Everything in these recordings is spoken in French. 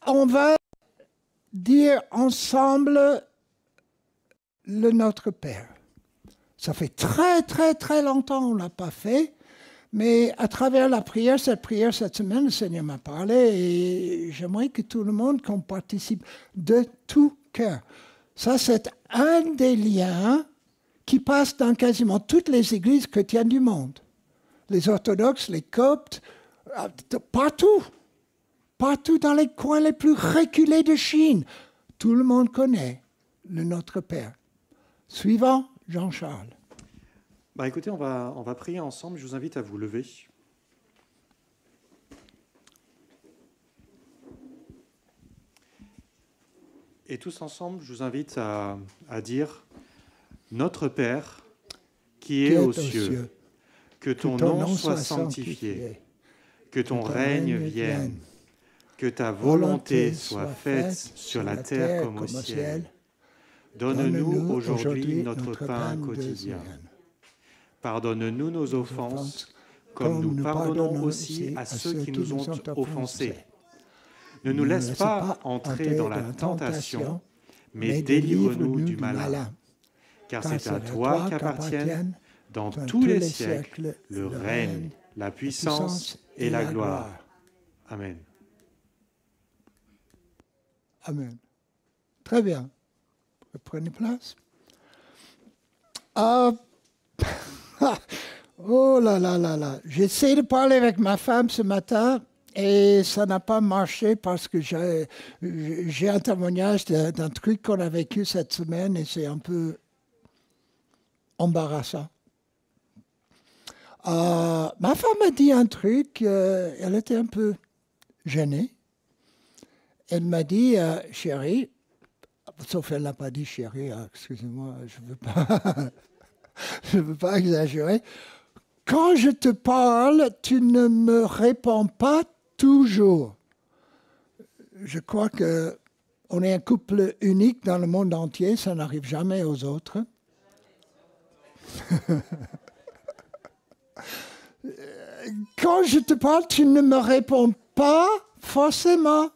on va dire ensemble le Notre Père. Ça fait très, très, très longtemps qu'on ne l'a pas fait, mais à travers la prière cette semaine, le Seigneur m'a parlé et j'aimerais que tout le monde qu'on participe de tout cœur. Ça, c'est un des liens qui passe dans quasiment toutes les églises chrétiennes du monde. Les orthodoxes, les coptes, partout. Partout dans les coins les plus reculés de Chine. Tout le monde connaît le Notre Père. Suivant, Jean-Charles. Écoutez, on va prier ensemble. Je vous invite à vous lever. Et tous ensemble, je vous invite à dire « Notre Père, qui est aux cieux, que ton nom soit sanctifié, que ton règne vienne, que ta volonté soit faite sur la terre comme au ciel. Donne-nous aujourd'hui notre pain quotidien. Pardonne-nous nos offenses, comme nous pardonnons aussi à ceux qui nous ont offensés. Ne nous laisse pas entrer dans la tentation, mais délivre-nous du malin. Car c'est à toi qu'appartiennent, dans tous les siècles, le règne, la puissance et la gloire. Amen. Amen. Très bien. Prenez place. Oh là là là là. J'essaie de parler avec ma femme ce matin et ça n'a pas marché parce que j'ai un témoignage d'un truc qu'on a vécu cette semaine et c'est un peu embarrassant. Ma femme a dit un truc, elle était un peu gênée. Elle m'a dit, chérie, sauf elle n'a pas dit chérie, excusez-moi, je veux pas exagérer. Quand je te parle, tu ne me réponds pas toujours. Je crois qu'on est un couple unique dans le monde entier, ça n'arrive jamais aux autres. Quand je te parle, tu ne me réponds pas forcément.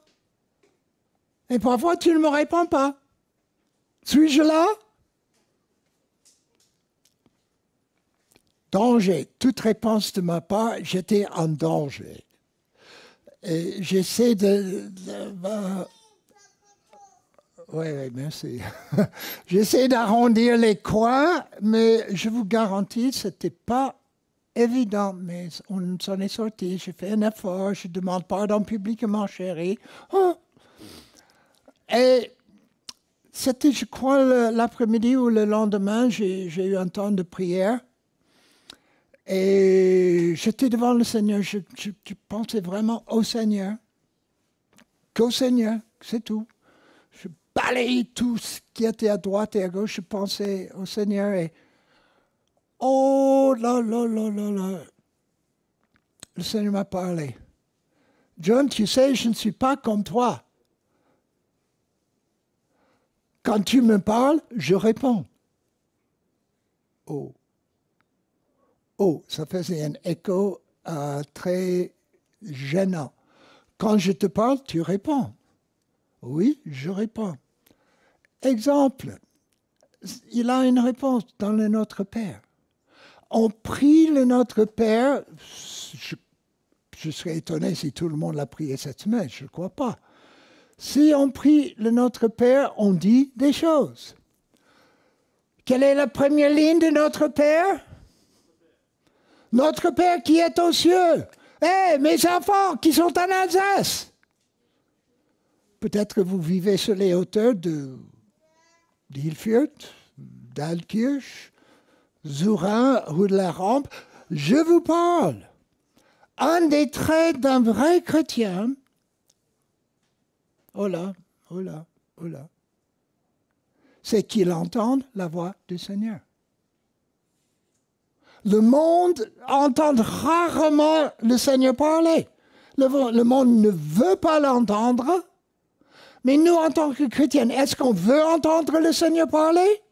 Et parfois, tu ne me réponds pas. Suis-je là? Danger. Toute réponse de ma part, j'étais en danger. Et j'essaie oui, merci. J'essaie d'arrondir les coins, mais je vous garantis, ce n'était pas évident, mais on s'en est sorti. J'ai fait un effort, je demande pardon publiquement, chérie. Oh. Et c'était, je crois, l'après-midi ou le lendemain, j'ai eu un temps de prière. Et j'étais devant le Seigneur, je pensais vraiment au Seigneur. Qu'au Seigneur, c'est tout. Je balayais tout ce qui était à droite et à gauche, je pensais au Seigneur. Et oh là là là là là, le Seigneur m'a parlé. John, tu sais, je ne suis pas comme toi. Quand tu me parles, je réponds. Oh. Oh, ça faisait un écho très gênant. Quand je te parle, tu réponds. Oui, je réponds. Exemple, il a une réponse dans le Notre Père. On prie le Notre Père, je serais étonné si tout le monde l'a prié cette semaine, je ne crois pas. Si on prie le Notre Père, on dit des choses. Quelle est la première ligne de Notre Père? Notre Père qui est aux cieux. Hé, mes enfants qui sont en Alsace. Peut-être que vous vivez sur les hauteurs d'Ilfurt, d'Altkirch, Zourin, rue de la Rampe. Je vous parle. Un des traits d'un vrai chrétien. Oh là, oh là, oh là. C'est qu'il entende la voix du Seigneur. Le monde entend rarement le Seigneur parler. Le monde ne veut pas l'entendre. Mais nous, en tant que chrétiens, est-ce qu'on veut entendre le Seigneur parler?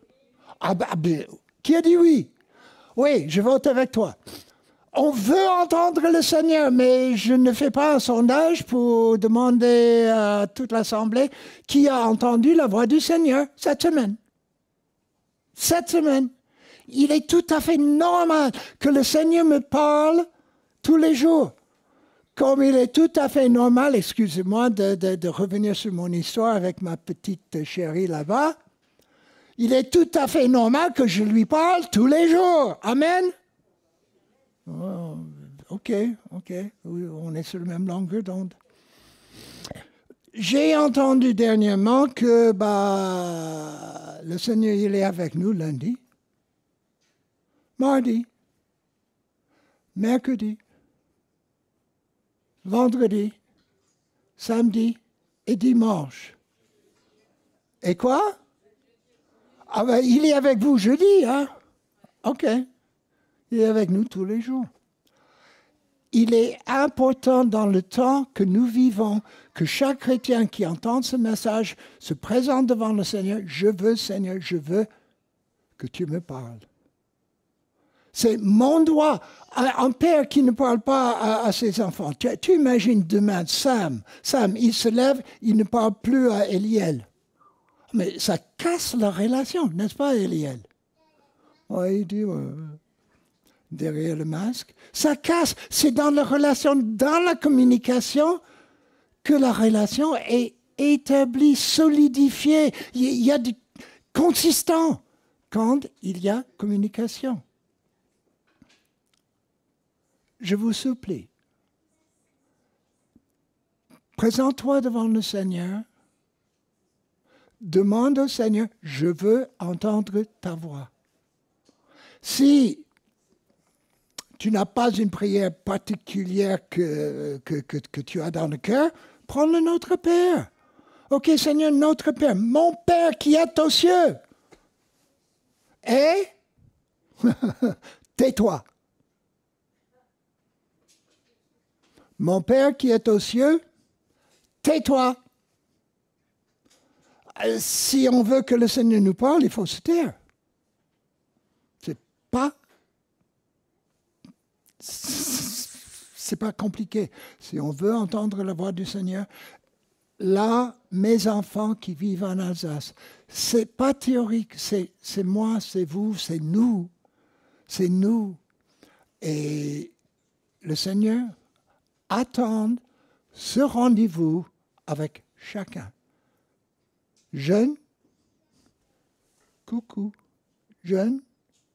Qui a dit oui? Oui, je vote avec toi. On veut entendre le Seigneur, mais je ne fais pas un sondage pour demander à toute l'Assemblée qui a entendu la voix du Seigneur cette semaine. Cette semaine. Il est tout à fait normal que le Seigneur me parle tous les jours. Comme il est tout à fait normal, excusez-moi de revenir sur mon histoire avec ma petite chérie là-bas, il est tout à fait normal que je lui parle tous les jours. Amen. Oh, ok, oui, on est sur la même longueur d'onde. J'ai entendu dernièrement que le Seigneur il est avec nous lundi, mardi, mercredi, vendredi, samedi et dimanche. Et quoi? Ah ben, il est avec vous jeudi, hein? Ok. Il est avec nous tous les jours. Il est important dans le temps que nous vivons que chaque chrétien qui entend ce message se présente devant le Seigneur. Je veux, Seigneur, je veux que tu me parles. C'est mon droit. Un père qui ne parle pas à ses enfants. Tu imagines demain Sam, il se lève, il ne parle plus à Eliel. Mais ça casse la relation, n'est-ce pas, Eliel? Oui, il dit... derrière le masque. Ça casse. C'est dans la relation, dans la communication, que la relation est établie, solidifiée. Il y a du consistant quand il y a communication. Je vous supplie, présente-toi devant le Seigneur, demande au Seigneur, je veux entendre ta voix. Si tu n'as pas une prière particulière que tu as dans le cœur, prends le Notre Père. Ok, Seigneur, Notre Père, mon Père qui est aux cieux. Et tais-toi. Mon Père qui est aux cieux, tais-toi. Si on veut que le Seigneur nous parle, il faut se taire. C'est pas compliqué. Si on veut entendre la voix du Seigneur, là, mes enfants qui vivent en Alsace, c'est pas théorique, c'est moi, c'est vous, c'est nous. C'est nous. Et le Seigneur attend ce rendez-vous avec chacun. Jeune, coucou, jeune,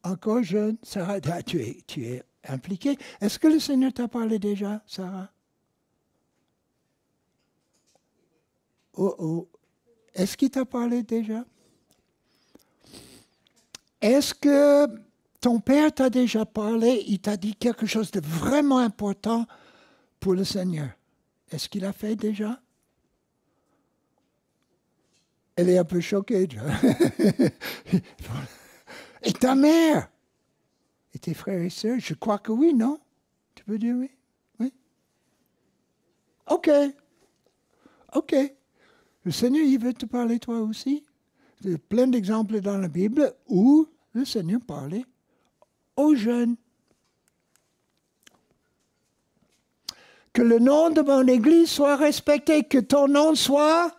encore jeune, Sarah, tu es impliqué. Est-ce que le Seigneur t'a parlé déjà, Sarah? Oh. Est-ce qu'il t'a parlé déjà? Est-ce que ton père t'a déjà parlé? Il t'a dit quelque chose de vraiment important pour le Seigneur. Est-ce qu'il a fait déjà? Elle est un peu choquée. Et ta mère? Et tes frères et sœurs? Je crois que oui, non? Tu peux dire oui? Oui? Ok. Le Seigneur, il veut te parler toi aussi. Il y a plein d'exemples dans la Bible où le Seigneur parlait aux jeunes. Que le nom de mon Église soit respecté, que ton nom soit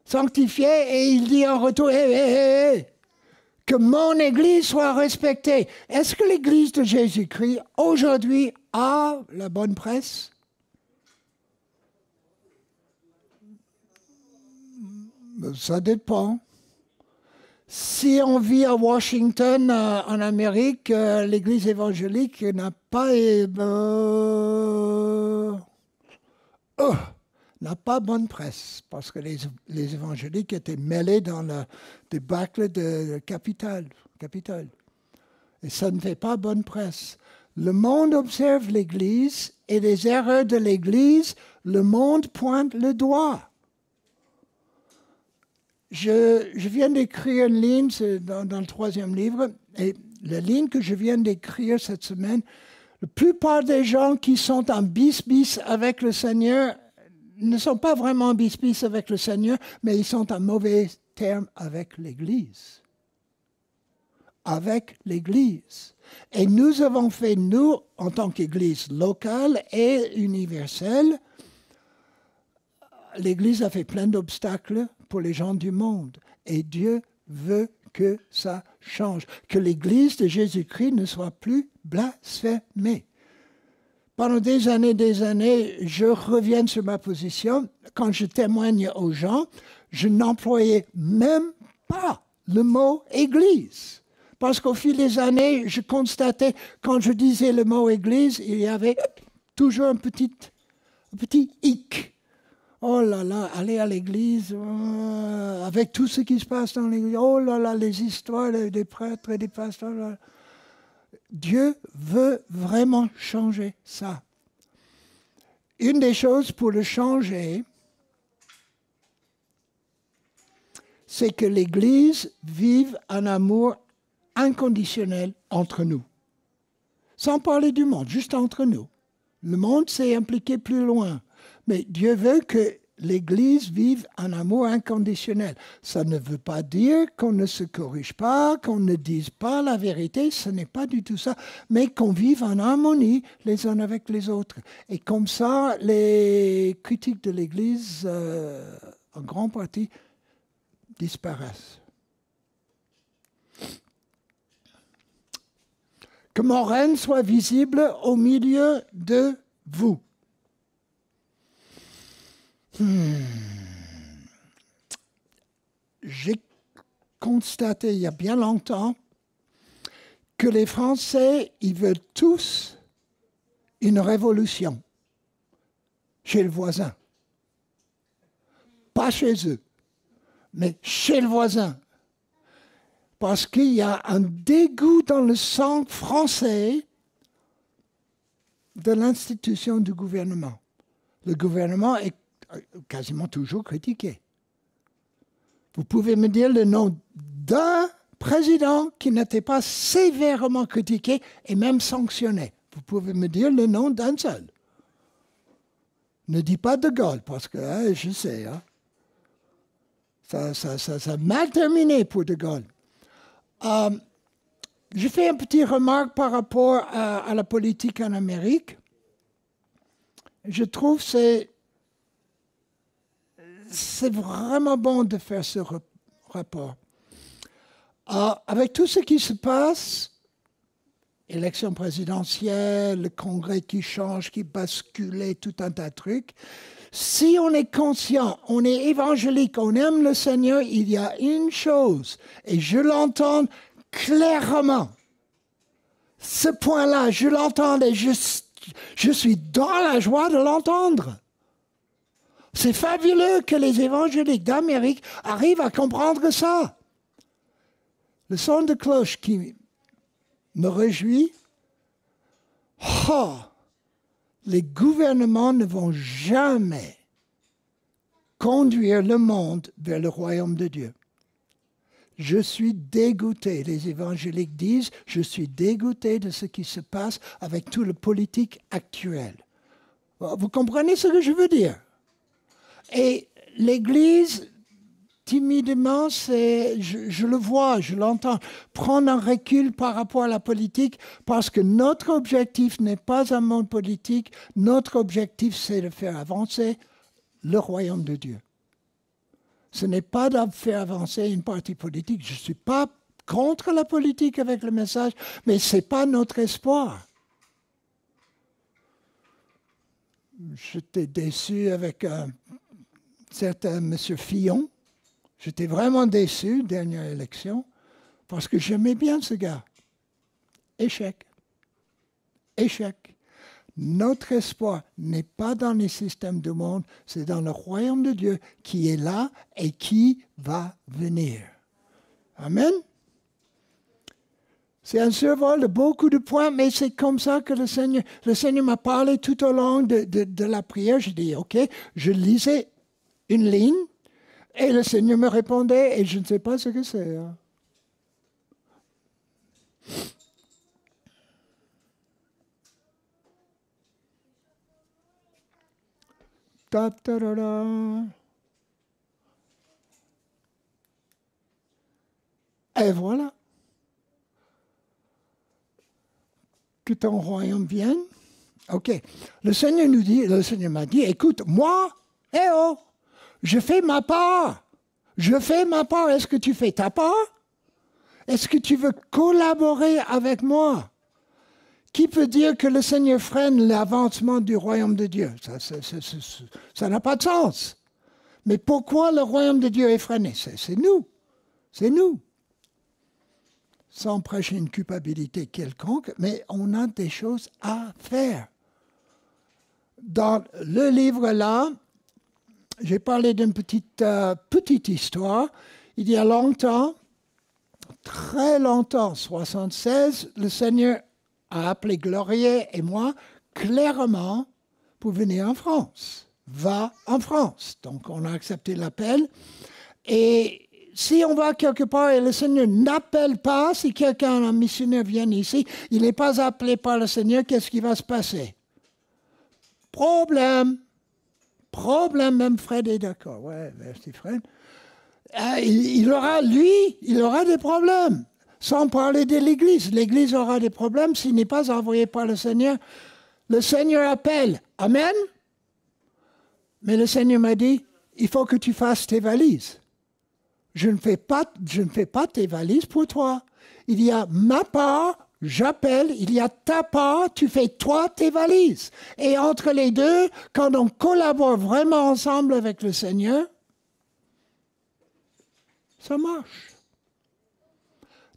sanctifié, et il dit en retour, que mon Église soit respectée. Est-ce que l'Église de Jésus-Christ, aujourd'hui, a la bonne presse? Ça dépend. Si on vit à Washington, en Amérique, l'Église évangélique n'a pas... n'a pas bonne presse, parce que les évangéliques étaient mêlés dans le débâcle de Capitole. Et ça ne fait pas bonne presse. Le monde observe l'Église et les erreurs de l'Église, le monde pointe le doigt. Je viens d'écrire une ligne dans le 3e livre, et la ligne que je viens d'écrire cette semaine, la plupart des gens qui sont en bis-bis avec le Seigneur ne sont pas vraiment en bis-bis avec le Seigneur, mais ils sont en mauvais termes avec l'Église. avec l'Église. Et nous avons fait, nous, en tant qu'Église locale et universelle, l'Église a fait plein d'obstacles pour les gens du monde. Et Dieu veut que ça change, que l'Église de Jésus-Christ ne soit plus blasphémée. Pendant des années, je reviens sur ma position. Quand je témoigne aux gens, je n'employais même pas le mot « Église ». Parce qu'au fil des années, je constatais, quand je disais le mot « Église », il y avait toujours un petit hic. Oh là là, aller à l'église, avec tout ce qui se passe dans l'église, oh là là, les histoires des prêtres et des pasteurs. Là. Dieu veut vraiment changer ça. Une des choses pour le changer, c'est que l'Église vive un amour inconditionnel entre nous. Sans parler du monde, juste entre nous. Le monde s'est impliqué plus loin. Mais Dieu veut que l'Église vive un amour inconditionnel. Ça ne veut pas dire qu'on ne se corrige pas, qu'on ne dise pas la vérité, ce n'est pas du tout ça, mais qu'on vive en harmonie les uns avec les autres. Et comme ça, les critiques de l'Église, en grande partie, disparaissent. Que mon règne soit visible au milieu de vous. J'ai constaté il y a bien longtemps que les Français, ils veulent tous une révolution chez le voisin. Pas chez eux, mais chez le voisin. Parce qu'il y a un dégoût dans le sang français de l'institution du gouvernement. Le gouvernement est quasiment toujours critiqué. Vous pouvez me dire le nom d'un président qui n'était pas sévèrement critiqué et même sanctionné. Vous pouvez me dire le nom d'un seul. Ne dis pas De Gaulle, parce que je sais, ça a mal terminé pour De Gaulle. Je fais une petite remarque par rapport à la politique en Amérique. Je trouve que c'est vraiment bon de faire ce rapport. Avec tout ce qui se passe, élection présidentielle, le Congrès qui change, qui bascule, tout un tas de trucs, si on est conscient, on est évangélique, on aime le Seigneur, il y a une chose, et je l'entends clairement. Ce point-là, je l'entends et je suis dans la joie de l'entendre. C'est fabuleux que les évangéliques d'Amérique arrivent à comprendre ça. Le son de cloche qui me réjouit, les gouvernements ne vont jamais conduire le monde vers le royaume de Dieu. Je suis dégoûté, les évangéliques disent, je suis dégoûté de ce qui se passe avec tout le politique actuel. Vous comprenez ce que je veux dire? Et l'Église, timidement, je le vois, je l'entends, prendre un recul par rapport à la politique parce que notre objectif n'est pas un monde politique, notre objectif c'est de faire avancer le royaume de Dieu. Ce n'est pas de faire avancer une partie politique. Je ne suis pas contre la politique avec le message, mais ce n'est pas notre espoir. J'étais déçu avec un certain M. Fillon. J'étais vraiment déçu, dernière élection, parce que j'aimais bien ce gars. Échec. Échec. Notre espoir n'est pas dans les systèmes du monde, c'est dans le royaume de Dieu qui est là et qui va venir. Amen. C'est un survol de beaucoup de points, mais c'est comme ça que le Seigneur m'a parlé tout au long de la prière. Je dis, OK, je lisais une ligne et le Seigneur me répondait et je ne sais pas ce que c'est. Et voilà. que ton royaume vienne. Ok. Le Seigneur m'a dit, écoute, moi, je fais ma part. Je fais ma part. Est-ce que tu fais ta part? Est-ce que tu veux collaborer avec moi? Qui peut dire que le Seigneur freine l'avancement du royaume de Dieu? Ça n'a pas de sens. Mais pourquoi le royaume de Dieu est freiné? C'est nous. C'est nous. Sans prêcher une culpabilité quelconque, mais on a des choses à faire. Dans le livre-là, j'ai parlé d'une petite histoire. Il y a longtemps, très longtemps, 76, le Seigneur a appelé Gloria et moi clairement pour venir en France. Va en France. Donc on a accepté l'appel. Et si on va quelque part et le Seigneur n'appelle pas, si quelqu'un, un missionnaire vient ici, il n'est pas appelé par le Seigneur, qu'est-ce qui va se passer? Problème, même Fred est d'accord. Ouais, merci Fred. Il aura des problèmes. Sans parler de l'Église. L'Église aura des problèmes s'il n'est pas envoyé par le Seigneur. Le Seigneur appelle. Amen. Mais le Seigneur m'a dit, il faut que tu fasses tes valises. Je ne fais pas tes valises pour toi. Il y a ma part, j'appelle, il y a ta part, tu fais toi tes valises. Et entre les deux, quand on collabore vraiment ensemble avec le Seigneur, ça marche.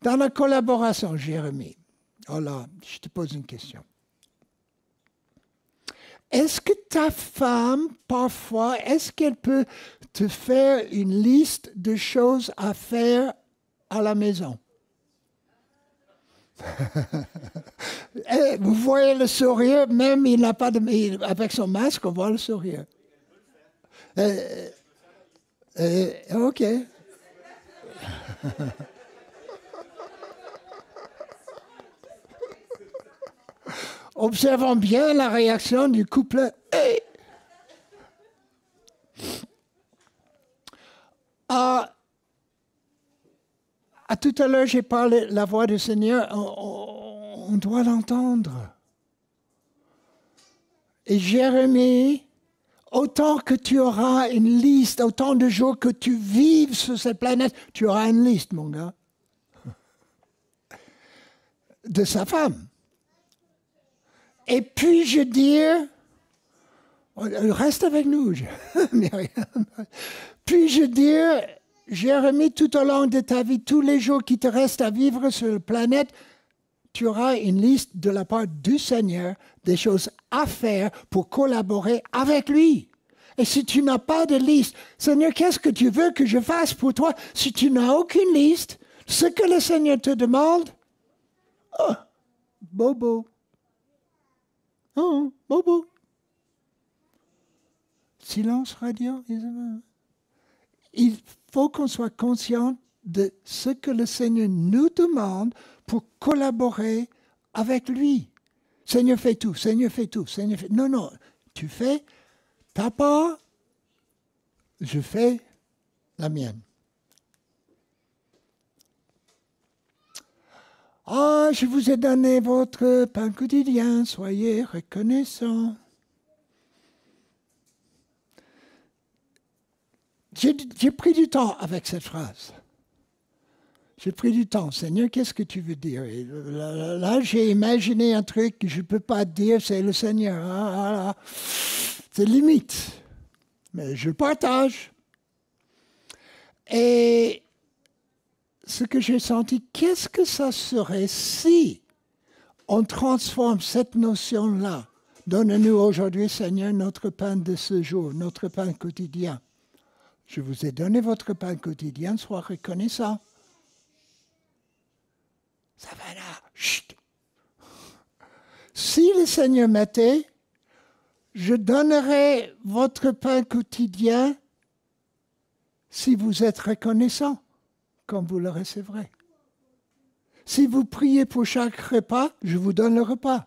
Dans la collaboration, Jérémie, oh là, je te pose une question. Est-ce que ta femme, parfois, est-ce qu'elle peut te faire une liste de choses à faire à la maison? Vous voyez le sourire, même il n'a pas avec son masque, on voit le sourire. Ok. Observons bien la réaction du couple. À tout à l'heure, j'ai parlé de la voix du Seigneur. On doit l'entendre. Et Jérémie, autant que tu auras une liste, autant de jours que tu vives sur cette planète, tu auras une liste, mon gars, de sa femme. Et puis-je dire, reste avec nous, Myriam. Puis-je dire, Jérémie, tout au long de ta vie, tous les jours qui te restent à vivre sur la planète, tu auras une liste de la part du Seigneur des choses à faire pour collaborer avec lui. Et si tu n'as pas de liste, Seigneur, qu'est-ce que tu veux que je fasse pour toi? Si tu n'as aucune liste, ce que le Seigneur te demande, bobo. Oh, bobo. Silence radio, Isabelle. Il faut qu'on soit conscient de ce que le Seigneur nous demande pour collaborer avec lui. Seigneur, fais tout, Seigneur, fais tout, Seigneur, fais... Non, tu fais ta part, je fais la mienne. Ah, je vous ai donné votre pain quotidien, soyez reconnaissants. J'ai pris du temps avec cette phrase. J'ai pris du temps. Seigneur, qu'est-ce que tu veux dire? Et là, j'ai imaginé un truc que je ne peux pas dire, c'est le Seigneur. C'est limite. Mais je le partage. Et ce que j'ai senti, qu'est-ce que ça serait si on transforme cette notion-là? Donne-nous aujourd'hui, Seigneur, notre pain de ce jour, notre pain quotidien. Je vous ai donné votre pain quotidien, sois reconnaissant. Ça va là. Chut. Si le Seigneur mettait, je donnerai votre pain quotidien si vous êtes reconnaissant, comme vous le recevrez. Si vous priez pour chaque repas, je vous donne le repas.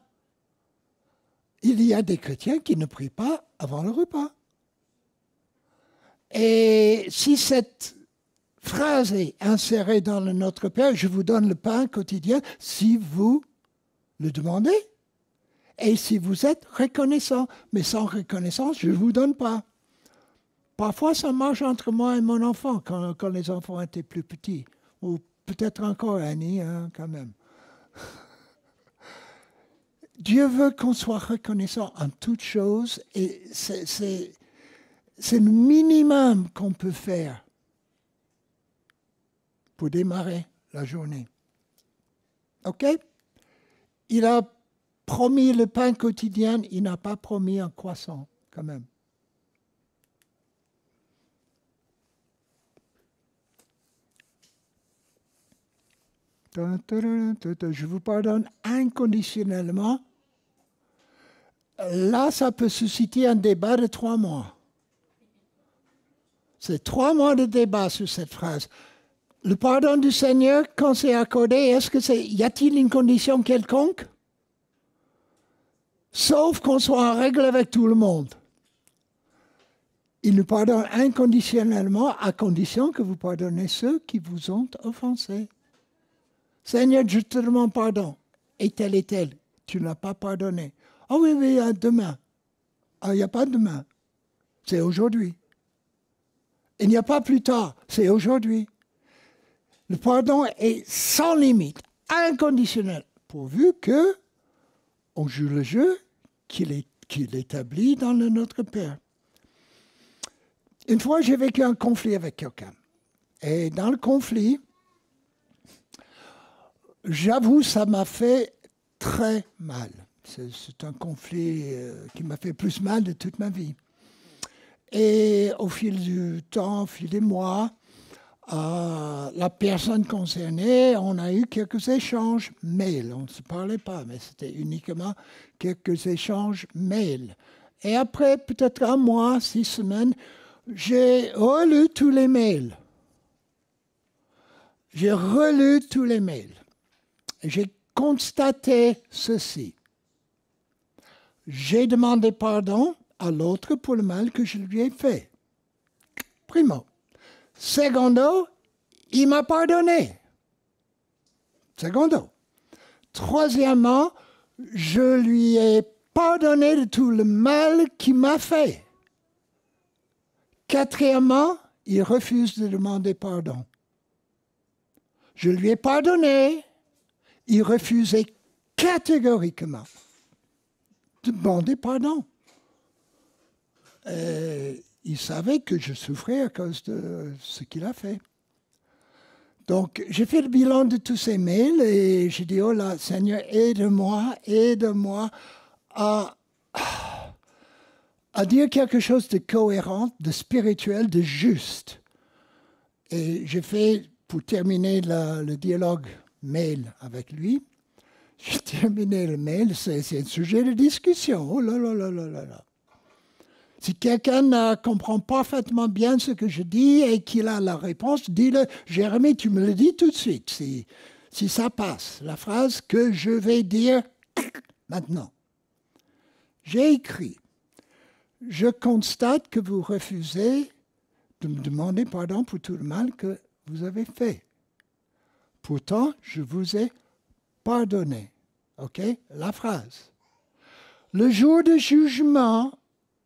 Il y a des chrétiens qui ne prient pas avant le repas. Et si cette phrase est insérée dans le Notre Père, je vous donne le pain quotidien, si vous le demandez, Et si vous êtes reconnaissant, mais sans reconnaissance, je ne vous donne pas. Parfois, ça marche entre moi et mon enfant, quand les enfants étaient plus petits. Ou peut-être encore Annie, hein, quand même. Dieu veut qu'on soit reconnaissant en toutes choses, et c'est le minimum qu'on peut faire pour démarrer la journée. OK? Il a promis le pain quotidien, il n'a pas promis un croissant, quand même. Je vous pardonne inconditionnellement. Là, ça peut susciter un débat de 3 mois. C'est 3 mois de débat sur cette phrase. Le pardon du Seigneur, quand c'est accordé, y a-t-il une condition quelconque? Sauf qu'on soit en règle avec tout le monde. Il nous pardonne inconditionnellement, à condition que vous pardonnez ceux qui vous ont offensés. Seigneur, je te demande pardon. Et tel, tu n'as pas pardonné. Ah oui, demain. Ah, il n'y a pas demain. C'est aujourd'hui. Il n'y a pas plus tard. C'est aujourd'hui. Le pardon est sans limite, inconditionnel, pourvu que on joue le jeu qu'il établit dans le Notre Père. Une fois, j'ai vécu un conflit avec quelqu'un. Et dans le conflit, j'avoue, ça m'a fait très mal. C'est un conflit qui m'a fait plus mal de toute ma vie. Et au fil du temps, au fil des mois, la personne concernée, on a eu quelques échanges mail. On ne se parlait pas, mais c'était uniquement quelques échanges mail. Et après peut-être 1 mois, 6 semaines, j'ai relu tous les mails. J'ai relu tous les mails. J'ai constaté ceci. J'ai demandé pardon à l'autre pour le mal que je lui ai fait. Primo. Secondo, il m'a pardonné. Secondo. Troisièmement, je lui ai pardonné de tout le mal qu'il m'a fait. Quatrièmement, il refuse de demander pardon. Je lui ai pardonné. Il refusait catégoriquement de demander pardon. Il savait que je souffrais à cause de ce qu'il a fait. Donc, j'ai fait le bilan de tous ces mails et j'ai dit, oh là, Seigneur, aide-moi à dire quelque chose de cohérent, de spirituel, de juste. Et j'ai fait, pour terminer le dialogue mail avec lui, j'ai terminé le mail, c'est un sujet de discussion. Oh là là là là là là. Si quelqu'un comprend parfaitement bien ce que je dis et qu'il a la réponse, dis-le. Jérémie, tu me le dis tout de suite, si ça passe. La phrase que je vais dire maintenant. J'ai écrit, je constate que vous refusez de me demander pardon pour tout le mal que vous avez fait. Pourtant, je vous ai pardonné. OK? La phrase. Le jour du jugement,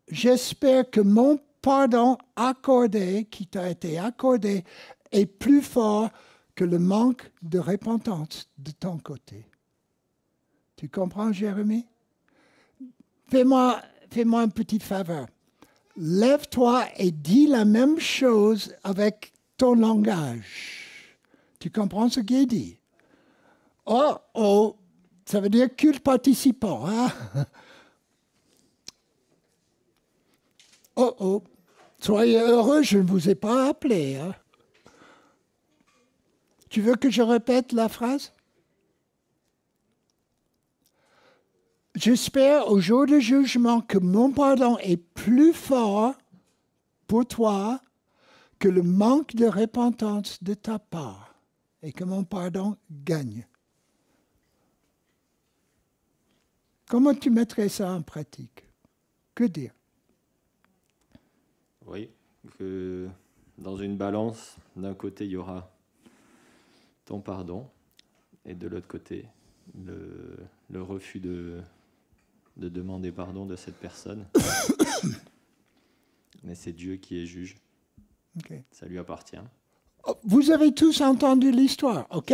j'espère que mon pardon accordé, qui t'a été accordé, est plus fort que le manque de repentance de ton côté. Tu comprends, Jérémie? Fais-moi une petite faveur. Lève-toi et dis la même chose avec ton langage. Tu comprends ce qui est dit? Oh, ça veut dire culte participant, hein? Oh, soyez heureux, je ne vous ai pas appelé. Hein? Tu veux que je répète la phrase? J'espère au jour du jugement que mon pardon est plus fort pour toi que le manque de repentance de ta part et que mon pardon gagne. Comment tu mettrais ça en pratique? Que dire? Oui, que dans une balance, d'un côté, il y aura ton pardon, et de l'autre côté, le refus de de demander pardon de cette personne. Mais c'est Dieu qui est juge. Okay. Ça lui appartient. Vous avez tous entendu l'histoire, ok?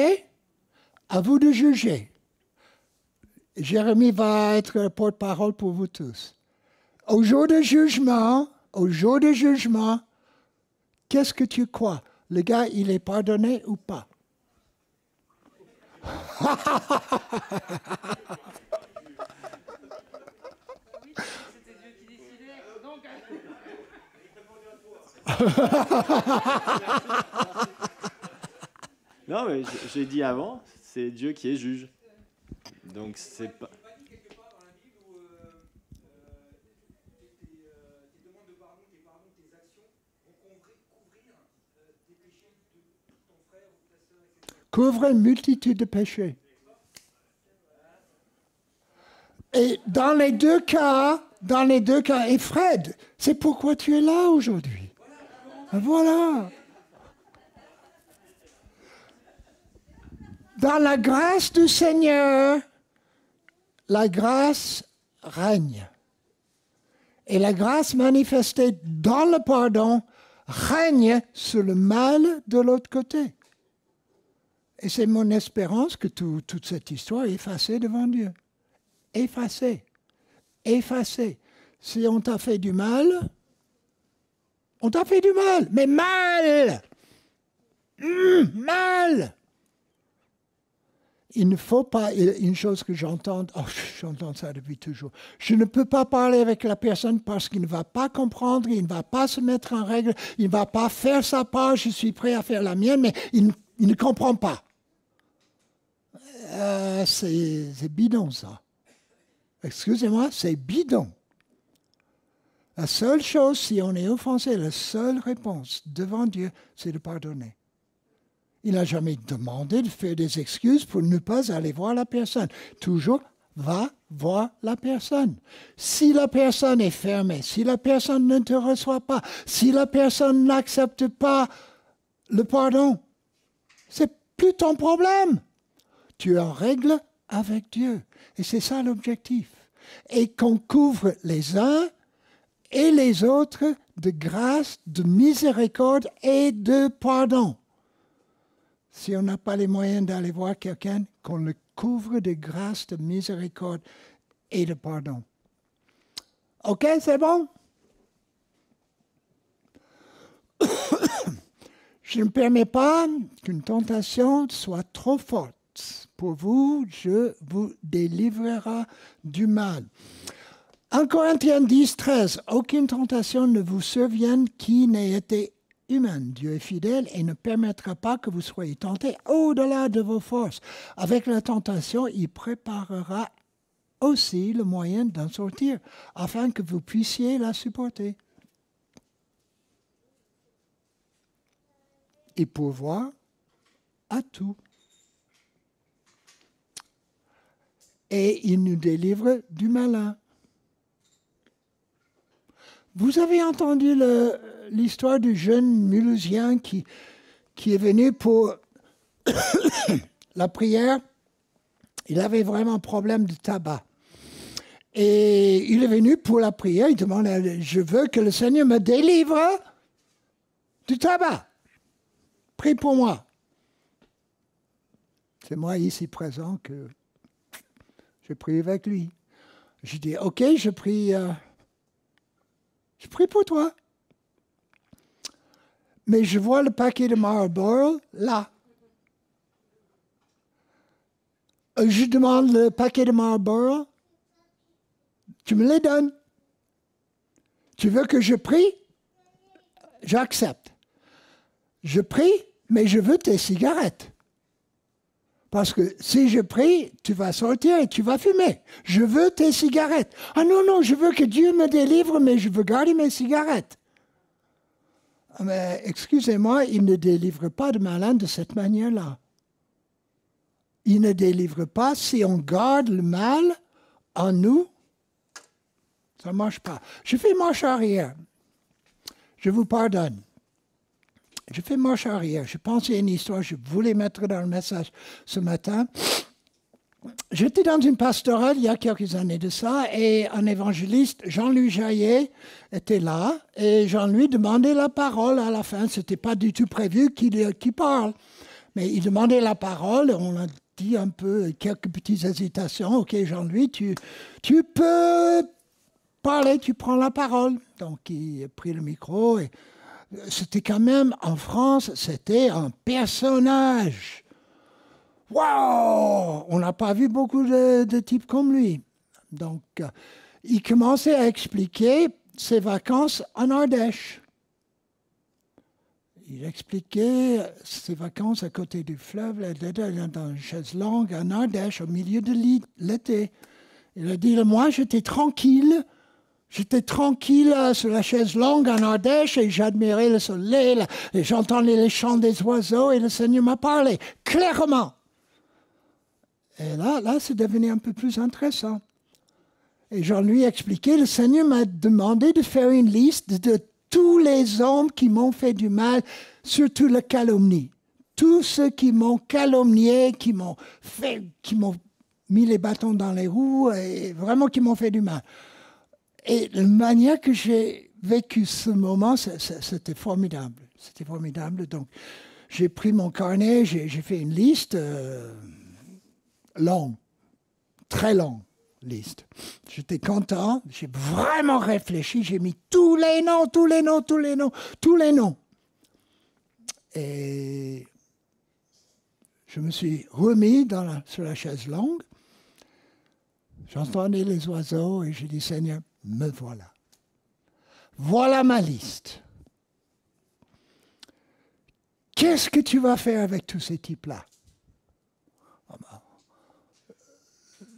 À vous de juger. Jérémie va être le porte-parole pour vous tous. Au jour de jugement, qu'est-ce que tu crois? Le gars, il est pardonné ou pas? Non, mais j'ai dit avant, c'est Dieu qui est juge. Donc c'est pas. Couvre une multitude de péchés. Et dans les deux cas, et Fred, c'est pourquoi tu es là aujourd'hui. Voilà. Dans la grâce du Seigneur, la grâce règne. Et la grâce manifestée dans le pardon règne sur le mal de l'autre côté. Et c'est mon espérance que toute cette histoire est effacée devant Dieu. Effacée. Si on t'a fait du mal, on t'a fait du mal. Mais mal. Mal. Il ne faut pas, une chose que j'entends ça depuis toujours, je ne peux pas parler avec la personne parce qu'il ne va pas comprendre, il ne va pas se mettre en règle, il ne va pas faire sa part, je suis prêt à faire la mienne, mais il ne comprend pas. C'est bidon ça. Excusez-moi, c'est bidon. La seule chose, si on est offensé, la seule réponse devant Dieu, c'est de pardonner. Il n'a jamais demandé de faire des excuses pour ne pas aller voir la personne. Toujours, va voir la personne. Si la personne est fermée, si la personne ne te reçoit pas, si la personne n'accepte pas le pardon, c'est plus ton problème. Tu es en règle avec Dieu. Et c'est ça l'objectif. Et qu'on couvre les uns et les autres de grâce, de miséricorde et de pardon. Si on n'a pas les moyens d'aller voir quelqu'un, qu'on le couvre de grâce, de miséricorde et de pardon. OK, c'est bon? Je ne permets pas qu'une tentation soit trop forte. Pour vous, je vous délivrerai du mal. 1 Corinthiens 10, 13. Aucune tentation ne vous survienne qui n'ait été humaine. Dieu est fidèle et ne permettra pas que vous soyez tentés au-delà de vos forces. Avec la tentation, il préparera aussi le moyen d'en sortir, afin que vous puissiez la supporter. Et pourvoir à tout. Et il nous délivre du malin. Vous avez entendu l'histoire du jeune Mulhousien qui est venu pour la prière. Il avait vraiment un problème de tabac. Et il est venu pour la prière. Il demande, je veux que le Seigneur me délivre du tabac. Prie pour moi. C'est moi ici présent que je prie avec lui. Je dis, OK, je prie pour toi. Mais je vois le paquet de Marlboro là. Je demande le paquet de Marlboro. Tu me les donnes. Tu veux que je prie? J'accepte. Je prie, mais je veux tes cigarettes. Parce que si je prie, tu vas sortir et tu vas fumer. Je veux tes cigarettes. Ah non, je veux que Dieu me délivre, mais je veux garder mes cigarettes. Mais excusez-moi, il ne délivre pas de malin de cette manière-là. Il ne délivre pas si on garde le mal en nous. Ça ne marche pas. Je fais marche arrière. Je vous pardonne. Je fais marche arrière. Je pensais à une histoire, je voulais mettre dans le message ce matin. j'étais dans une pastorale il y a quelques années de ça, et un évangéliste, Jean-Louis Jaillet, était là, et Jean-Louis demandait la parole à la fin. Ce n'était pas du tout prévu qu'il parle, mais il demandait la parole, et on a dit un peu, quelques petites hésitations. Ok, Jean-Louis, tu peux parler, tu prends la parole. Donc, il a pris le micro, et c'était quand même, en France, c'était un personnage. Waouh! On n'a pas vu beaucoup de types comme lui. Donc, il commençait à expliquer ses vacances en Ardèche. Il expliquait ses vacances à côté du fleuve, dans une chaise longue en Ardèche, au milieu de l'été. Il a dit, moi, j'étais tranquille sur la chaise longue en Ardèche et j'admirais le soleil, et j'entendais les chants des oiseaux et le Seigneur m'a parlé clairement. Et là, c'est devenu un peu plus intéressant. Et Jean-Louis expliquait, le Seigneur m'a demandé de faire une liste de tous les hommes qui m'ont fait du mal, surtout la calomnie. Tous ceux qui m'ont calomnié, qui m'ont mis les bâtons dans les roues, et vraiment qui m'ont fait du mal. Et la manière que j'ai vécu ce moment, c'était formidable. C'était formidable. Donc, j'ai pris mon carnet, j'ai fait une liste longue, très longue liste. J'étais content, j'ai vraiment réfléchi, j'ai mis tous les noms. Et je me suis remis sur la chaise longue. J'entendais les oiseaux et j'ai dit, Seigneur, me voilà. Voilà ma liste. Qu'est-ce que tu vas faire avec tous ces types-là?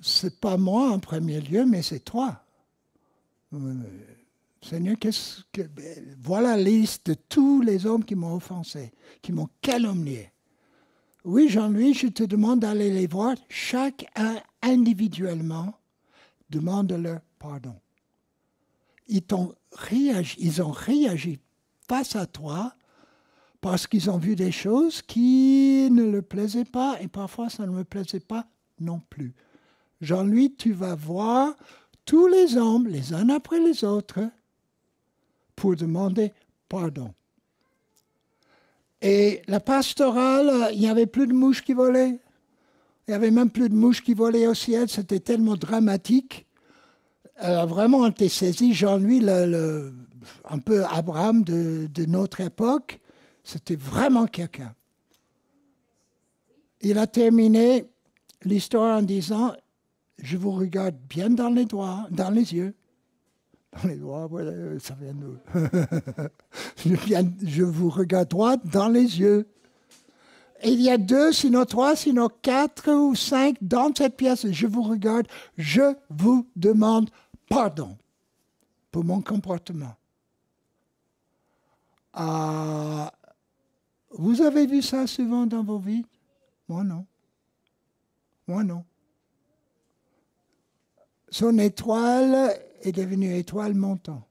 C'est pas moi en premier lieu, mais c'est toi. Seigneur, voilà la liste de tous les hommes qui m'ont offensé, qui m'ont calomnié. Oui, Jean-Louis, je te demande d'aller les voir, chacun individuellement, demande-leur pardon. Ils ont réagi face à toi parce qu'ils ont vu des choses qui ne leur plaisaient pas et parfois ça ne me plaisait pas non plus. Jean-Louis, tu vas voir tous les hommes, les uns après les autres, pour demander pardon. Et la pastorale, il n'y avait plus de mouches qui volaient. Il n'y avait même plus de mouches qui volaient au ciel. C'était tellement dramatique. Vraiment, on était saisi. Jean-Louis, un peu Abraham de notre époque, c'était vraiment quelqu'un. Il a terminé l'histoire en disant, je vous regarde bien dans les yeux. Dans les doigts, voilà, ça vient de je vous regarde droit dans les yeux. Et il y a 2, sinon 3, sinon 4 ou 5 dans cette pièce. Je vous regarde, je vous demande pardon pour mon comportement. Vous avez vu ça souvent dans vos vies? Moi non. Moi non. Son étoile est devenue étoile montante.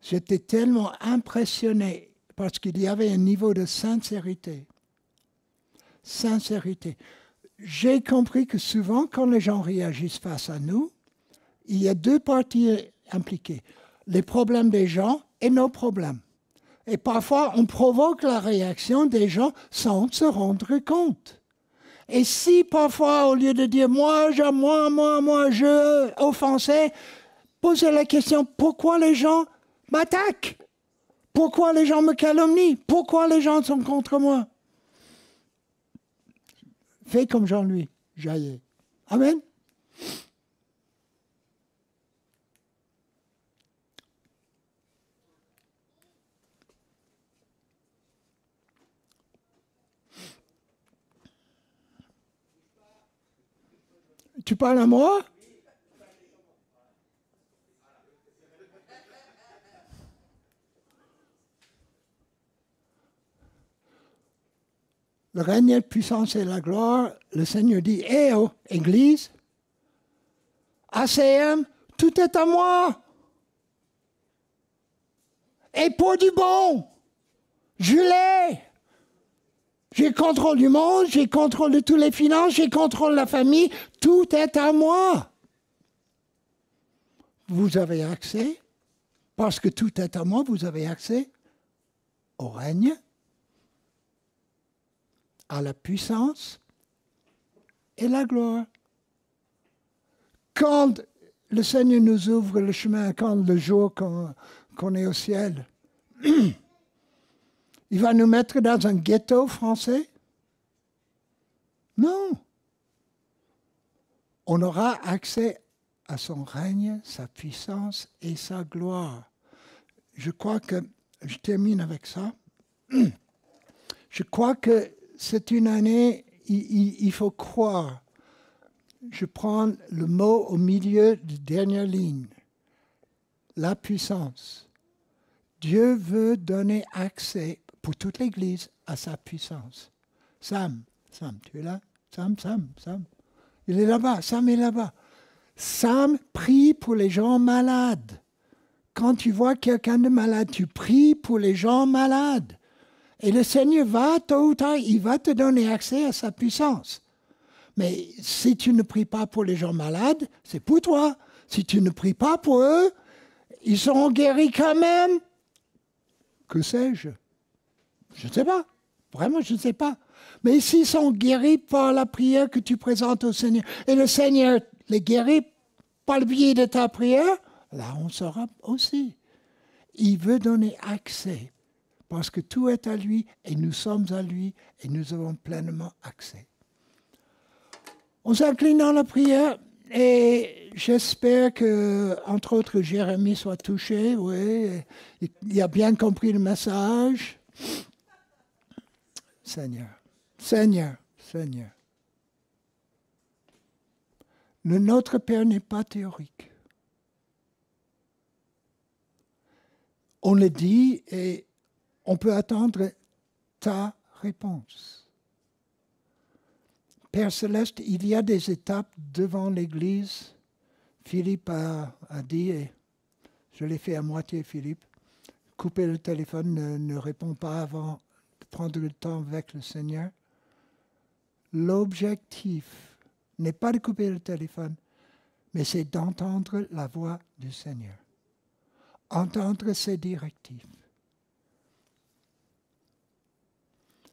J'étais tellement impressionné parce qu'il y avait un niveau de sincérité. Sincérité. J'ai compris que souvent, quand les gens réagissent face à nous, il y a 2 parties impliquées. Les problèmes des gens et nos problèmes. Et parfois, on provoque la réaction des gens sans se rendre compte. Et si parfois, au lieu de dire « moi, je offensais », posez la question « pourquoi les gens m'attaquent? Pourquoi les gens me calomnient? Pourquoi les gens sont contre moi ?» Fais comme Jean-Louis Jaillet. Amen. Tu parles à moi? Le règne, la puissance et la gloire, le Seigneur dit, « Eh oh, Église, ACM, tout est à moi. Et pour du bon, je J'ai contrôle du monde, j'ai contrôle de toutes les finances, j'ai contrôle de la famille. Tout est à moi. Vous avez accès, parce que tout est à moi, vous avez accès au règne, à la puissance et la gloire. Quand le Seigneur nous ouvre le chemin, quand le jour qu'on est au ciel, il va nous mettre dans un ghetto français? Non. On aura accès à son règne, sa puissance et sa gloire. Je crois que, je termine avec ça, je crois que c'est une année, il faut croire. Je prends le mot au milieu de dernière ligne. La puissance. Dieu veut donner accès pour toute l'Église à sa puissance. Sam, tu es là? Sam. Il est là-bas, Sam est là-bas. Sam prie pour les gens malades. Quand tu vois quelqu'un de malade, tu pries pour les gens malades. Et le Seigneur va, tôt ou tard, il va te donner accès à sa puissance. Mais si tu ne pries pas pour les gens malades, c'est pour toi. Si tu ne pries pas pour eux, ils seront guéris quand même. Que sais-je? Je ne sais pas. Vraiment, je ne sais pas. Mais s'ils sont guéris par la prière que tu présentes au Seigneur, et le Seigneur les guérit par le biais de ta prière, là on saura aussi. Il veut donner accès, parce que tout est à lui, et nous sommes à lui, et nous avons pleinement accès. On s'incline dans la prière, et j'espère que, entre autres, Jérémie soit touché, oui, il a bien compris le message. Seigneur. Le Notre Père n'est pas théorique. On le dit et on peut attendre ta réponse. Père Céleste, il y a des étapes devant l'Église. Philippe a dit, et je l'ai fait à moitié, Philippe, couper le téléphone, ne réponds pas avant de prendre le temps avec le Seigneur. L'objectif n'est pas de couper le téléphone, mais c'est d'entendre la voix du Seigneur. Entendre ses directives.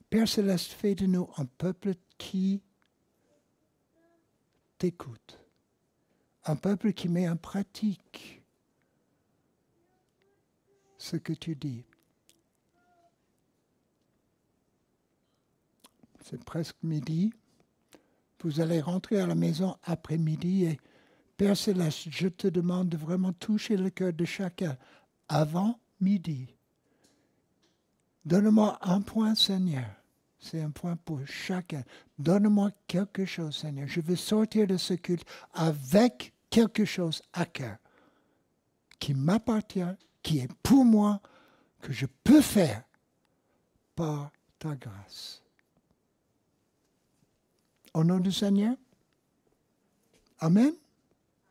Père Céleste, fais de nous un peuple qui t'écoute. Un peuple qui met en pratique ce que tu dis. C'est presque midi. Vous allez rentrer à la maison après-midi et Père Céleste, je te demande de vraiment toucher le cœur de chacun avant midi. Donne-moi un point, Seigneur. C'est un point pour chacun. Donne-moi quelque chose, Seigneur. Je veux sortir de ce culte avec quelque chose à cœur qui m'appartient, qui est pour moi, que je peux faire par ta grâce. Au nom du Seigneur. Amen.